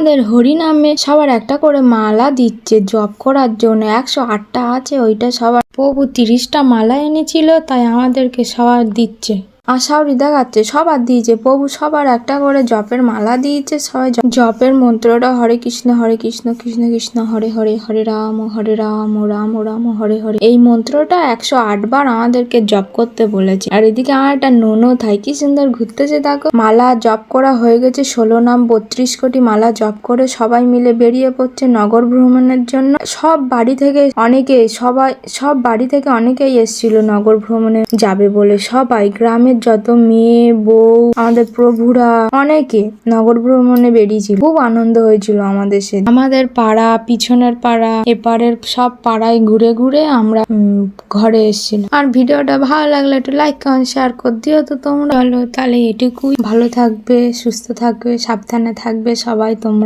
আমাদের হরিনামে সবার একটা করে মালা দিচ্ছে জপ করার জন্য। 108টা আছে, ওইটা সবার প্রভু 30টা মালা এনেছিল, তাই আমাদেরকে সবার দিচ্ছে। আশাউরি দেখাচ্ছে সবার দিয়েছে, প্রভু সবার একটা করে জপের মালা দিয়েছে। সবাই জপের মন্ত্রটা হরে কৃষ্ণ কৃষ্ণ কৃষ্ণ হরে হরে, হরে রাম রাম রাম হরে হরে, এই মন্ত্রটা 108 বার আমাদেরকে জপ করতে বলেছে। আর এদিকে আমার একটা ননদ হয়, কি সুন্দর ঘুরতেছে দেখো। মালা জপ করা হয়ে গেছে, 16 নাম 32 কোটি মালা জপ করে সবাই মিলে বেরিয়ে পড়ছে নগর ভ্রমণের জন্য। সব বাড়ি থেকে সব বাড়ি থেকে অনেকেই এসেছিল নগর ভ্রমণে যাবে বলে। সবাই গ্রামের যত মেয়ে বউ আমাদের প্রভুরা অনেকে নগর ভ্রমণে বেরিয়েছিল। খুব আনন্দ হয়েছিল আমাদের আমাদের পাড়া, পিছনের পাড়া, এপারের সব পাড়ায় ঘুরে ঘুরে আমরা ঘরে এসেছিলাম। আর ভিডিওটা ভালো লাগলে একটু লাইক কমেন্ট শেয়ার করে দিও তো তোমরা। তাহলে এটুকুই, ভালো থাকবে, সুস্থ থাকবে, সাবধানে থাকবে সবাই তোমরা।